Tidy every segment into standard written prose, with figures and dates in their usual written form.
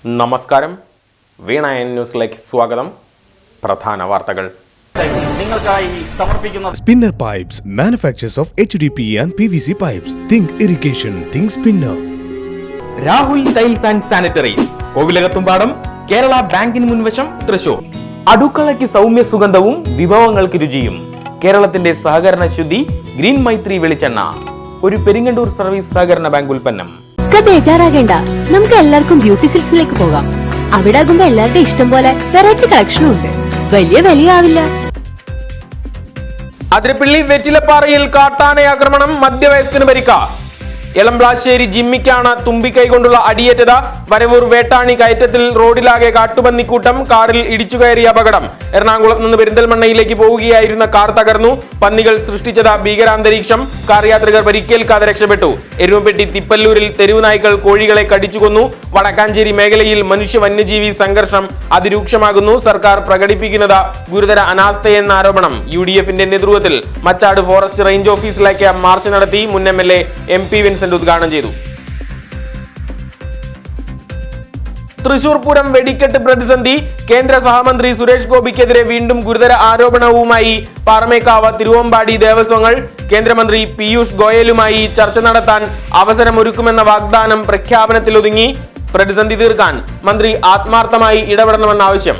നമസ്കാരം, വീണ ന്യൂസിലേക്ക് സ്വാഗതം. പ്രധാന വാർത്തകൾ നിങ്ങൾക്കായി സമർപ്പിക്കുന്ന Spinner Pipes, manufacturers of HDPE and PVC pipes. Think irrigation, think spinner. Rahul tiles and sanitaries, Kovilakathumpadam, Kerala ബാങ്കിന് മുൻവശം, തൃശൂർ. അടുക്കളയ്ക്ക് സൗമ്യ സുഗന്ധവും വിഭവങ്ങൾക്ക് രുചിയും. കേരളത്തിന്റെ സഹകരണ ശുദ്ധി ഗ്രീൻ മൈത്രി വെളിച്ചെണ്ണ, ഒരു പെരിങ്ങണ്ടൂർ സർവീസ് സഹകരണ ബാങ്ക് ഉൽപ്പന്നം. ബേജാറാകേണ്ട, നമുക്ക് എല്ലാവർക്കും ബ്യൂട്ടി സിൽക്സിലേക്ക് പോകാം. അവിടെ ആകുമ്പോ എല്ലാവരുടെ ഇഷ്ടം പോലെ വെറൈറ്റി കളക്ഷനും ഉണ്ട്. വലിയ വിലയാവില്ല. അതിരപ്പള്ളി വെറ്റിലപ്പാറയിൽ കാട്ടാന ആക്രമണം, മധ്യവയസ്കന് പരിക്ക. എളംപ്ലാശ്ശേരി ജിമ്മിക്കാണ് തുമ്പിക്കൈ കൊണ്ടുള്ള അടിയേറ്റത്. വരവൂർ വേട്ടാണി കയറ്റത്തിൽ റോഡിലാകെ കാട്ടുപന്നിക്കൂട്ടം, കാറിൽ ഇടിച്ചുകയറിയ അപകടം. എറണാകുളത്ത് നിന്ന് പെരിന്തൽമണ്ണയിലേക്ക് പോവുകയായിരുന്ന കാർ തകർന്നു. പന്നികൾ സൃഷ്ടിച്ചത് ഭീകരാന്തരീക്ഷം. കാർ യാത്രികർ പരിക്കേൽക്കാതെ രക്ഷപ്പെട്ടു. എരുമപ്പെട്ടി തിപ്പല്ലൂരിൽ തെരുവ് നായ്ക്കൾ കോഴികളെ കടിച്ചുകൊന്നു. വടക്കാഞ്ചേരി മേഖലയിൽ മനുഷ്യ വന്യജീവി സംഘർഷം അതിരൂക്ഷമാകുന്നു. സർക്കാർ പ്രകടിപ്പിക്കുന്നത് ഗുരുതര അനാസ്ഥയെന്ന ആരോപണം. UDF-ന്റെ നേതൃത്വത്തിൽ മച്ചാട് ഫോറസ്റ്റ് റേഞ്ച് ഓഫീസിലേക്ക് മാർച്ച് നടത്തി. മുൻ MLA MP ഉദ്ഘാടനം ചെയ്തു. തൃശൂർ പൂരം വെടിക്കെട്ട് പ്രതിസന്ധി. കേന്ദ്ര സഹമന്ത്രി സുരേഷ് ഗോപിക്കെതിരെ വീണ്ടും ഗുരുതര ആരോപണവുമായി പാറമേക്കാവ് തിരുവമ്പാടി ദേവസ്വങ്ങൾ. കേന്ദ്രമന്ത്രി പീയൂഷ് ഗോയലുമായി ചർച്ച നടത്താൻ അവസരമൊരുക്കുമെന്ന വാഗ്ദാനം പ്രഖ്യാപനത്തിലൊതുങ്ങി. പ്രതിസന്ധി തീർക്കാൻ മന്ത്രി ആത്മാർത്ഥമായി ഇടപെടണമെന്ന ആവശ്യം.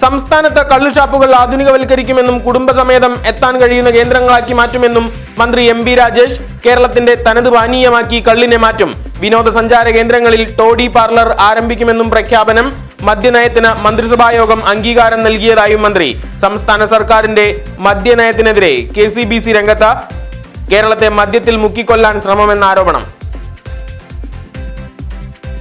സംസ്ഥാനത്ത് കള്ളുഷാപ്പുകൾ ആധുനികവൽക്കരിക്കുമെന്നും കുടുംബസമേതം എത്താൻ കഴിയുന്ന കേന്ദ്രങ്ങളാക്കി മാറ്റുമെന്നും മന്ത്രി MP രാജേഷ്. കേരളത്തിന്റെ തനത് പാനീയമാക്കി കള്ളിനെ മാറ്റും. വിനോദസഞ്ചാര കേന്ദ്രങ്ങളിൽ ടോഡി പാർലർ ആരംഭിക്കുമെന്നും പ്രഖ്യാപനം. മദ്യനയത്തിന് മന്ത്രിസഭായോഗം അംഗീകാരം നൽകിയതായും മന്ത്രി. സംസ്ഥാന സർക്കാരിന്റെ മദ്യനയത്തിനെതിരെ KCBC രംഗത്ത്. കേരളത്തെ മദ്യത്തിൽ മുക്കിക്കൊല്ലാൻ ശ്രമമെന്ന ആരോപണം.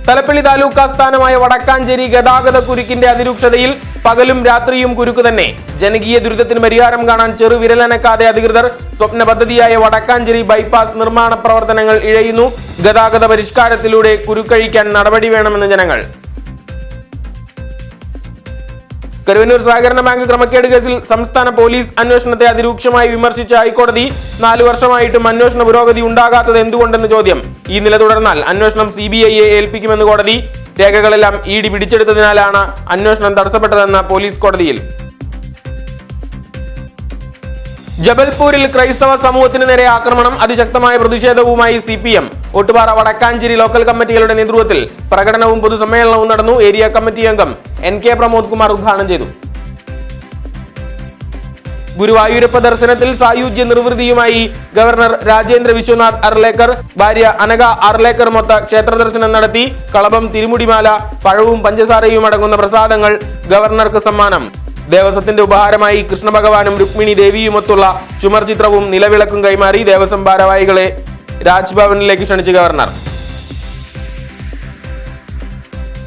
തലപ്പള്ളി താലൂക്ക് ആസ്ഥാനമായ വടക്കാഞ്ചേരി ഗതാഗത കുരുക്കിന്റെ അതിരൂക്ഷതയിൽ. പകലും രാത്രിയും കുരുക്ക് തന്നെ. ജനകീയ ദുരിതത്തിന് പരിഹാരം കാണാൻ ചെറുവിരലനക്കാതെ അധികൃതർ. സ്വപ്ന പദ്ധതിയായ വടക്കാഞ്ചേരി ബൈപ്പാസ് നിർമ്മാണ പ്രവർത്തനങ്ങൾ ഇഴയുന്നു. ഗതാഗത പരിഷ്കാരത്തിലൂടെ കുരുക്കഴിക്കാൻ നടപടി വേണമെന്ന് ജനങ്ങൾ. കരുവന്നൂർ സഹകരണ ബാങ്ക് ക്രമക്കേട് കേസിൽ സംസ്ഥാന പോലീസ് അന്വേഷണത്തെ അതിരൂക്ഷമായി വിമർശിച്ച ഹൈക്കോടതി. 4 വർഷമായിട്ടും അന്വേഷണ പുരോഗതി ഉണ്ടാകാത്തത് എന്തുകൊണ്ടെന്ന് ചോദ്യം. ഈ നില തുടർന്നാൽ അന്വേഷണം CBIയെ ഏൽപ്പിക്കുമെന്ന് കോടതി. രേഖകളെല്ലാം ED പിടിച്ചെടുത്തതിനാലാണ് അന്വേഷണം തടസ്സപ്പെട്ടതെന്ന് പോലീസ് കോടതിയിൽ. ജബൽപൂരിൽ ക്രൈസ്തവ സമൂഹത്തിന് നേരെ ആക്രമണം, അതിശക്തമായ പ്രതിഷേധവുമായി CPM. ഒട്ടുപാറ വടക്കാഞ്ചേരി ലോക്കൽ കമ്മിറ്റികളുടെ നേതൃത്വത്തിൽ പ്രകടനവും പൊതുസമ്മേളനവും നടന്നു. ഏരിയ കമ്മിറ്റി അംഗം NK പ്രമോദ് കുമാർ ഉദ്ഘാടനം ചെയ്തു. ഗുരുവായൂരപ്പ ദർശനത്തിൽ സായുജ്യ നിർവൃതിയുമായി ഗവർണർ രാജേന്ദ്ര വിശ്വനാഥ് അർലേക്കർ. ഭാര്യ അനഘ അർലേക്കർ മൊത്ത ക്ഷേത്ര ദർശനം നടത്തി. കളഭം, തിരുമുടിമാല, പഴവും പഞ്ചസാരയും അടങ്ങുന്ന പ്രസാദങ്ങൾ ഗവർണർക്ക് സമ്മാനം. ദേവസ്വത്തിന്റെ ഉപഹാരമായി കൃഷ്ണഭഗവാനും രുക്മിണി ദേവിയുമൊത്തുള്ള ചുമർ ചിത്രവും നിലവിളക്കും കൈമാറി. ദേവസ്വം ഭാരവാഹികളെ രാജ്ഭവനിലേക്ക് ക്ഷണിച്ച് ഗവർണർ.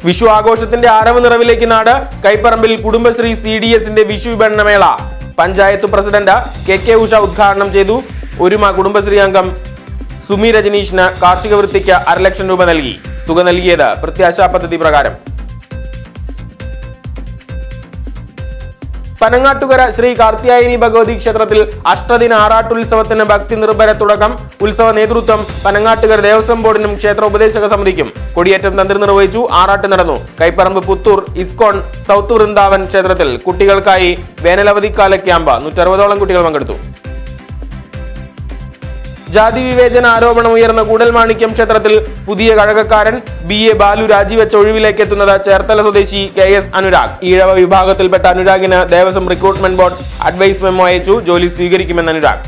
വിഷു ആഘോഷത്തിന്റെ ആരവ നിറവിലേക്ക് നാട്. കൈപ്പറമ്പിൽ കുടുംബശ്രീ CDSന്റെ വിഷു വിപണനമേള. പഞ്ചായത്ത് പ്രസിഡന്റ് KK ഉഷ ഉദ്ഘാടനം ചെയ്തു. ഒരുമ കുടുംബശ്രീ അംഗം സുമി രജനീഷിന് കാർഷിക വൃത്തിക്ക് 1.5 ലക്ഷം രൂപ നൽകി. തുക നൽകിയത് പ്രത്യാശാ പദ്ധതി പ്രകാരം. പനങ്ങാട്ടുകര ശ്രീ കാർത്യായനി ഭഗവതി ക്ഷേത്രത്തിൽ അഷ്ടദിന ആറാട്ടുത്സവത്തിന് ഭക്തി നിർഭര തുടക്കം. ഉത്സവ നേതൃത്വം പനങ്ങാട്ടുകര ദേവസ്വം ബോർഡിനും ക്ഷേത്ര ഉപദേശക സമിതിക്കും. കൊടിയേറ്റം തന്ത്രി നിർവഹിച്ചു. ആറാട്ട് നടന്നു. കൈപ്പറമ്പ് പുത്തൂർ ഇസ്കോൺ സൗത്ത് വൃന്ദാവൻ ക്ഷേത്രത്തിൽ കുട്ടികൾക്കായി വേനലവധിക്കാല ക്യാമ്പ്. 160ഓളം കുട്ടികൾ പങ്കെടുത്തു. ജാതി വിവേചന ആരോപണം ഉയർന്ന കൂടൽമാണിക്യം ക്ഷേത്രത്തിൽ പുതിയ കഴകക്കാരൻ. BA ബാലു രാജിവെച്ച ഒഴിവിലേക്ക് എത്തുന്നത് ചേർത്തല സ്വദേശി KS അനുരാഗ്. ഈഴവ വിഭാഗത്തിൽപ്പെട്ട അനുരാഗിന് Devaswom recruitment board advice memo അയച്ചു. ജോലി സ്വീകരിക്കുമെന്ന് അനുരാഗ്.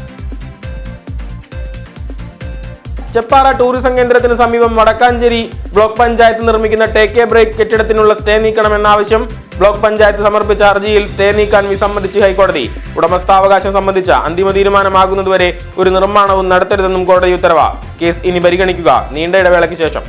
ചെപ്പാറ ടൂറിസം കേന്ദ്രത്തിന് സമീപം വടക്കാഞ്ചേരി ബ്ലോക്ക് പഞ്ചായത്ത് നിർമ്മിക്കുന്ന ടേക്ക് എ ബ്രേക്ക് കെട്ടിടത്തിനുള്ള സ്റ്റേ നീക്കണമെന്നാവശ്യം. ബ്ലോക്ക് പഞ്ചായത്ത് സമർപ്പിച്ച ഹർജിയിൽ സ്റ്റേ നീക്കാൻ വിസമ്മതിച്ച് ഹൈക്കോടതി. ഉടമസ്ഥാവകാശം സംബന്ധിച്ച അന്തിമ തീരുമാനമാകുന്നതുവരെ ഒരു നിർമ്മാണവും നടത്തരുതെന്നും കോടതി ഉത്തരവ്. കേസ് ഇനി പരിഗണിക്കുക നീണ്ട ഇടവേളയ്ക്ക് ശേഷം.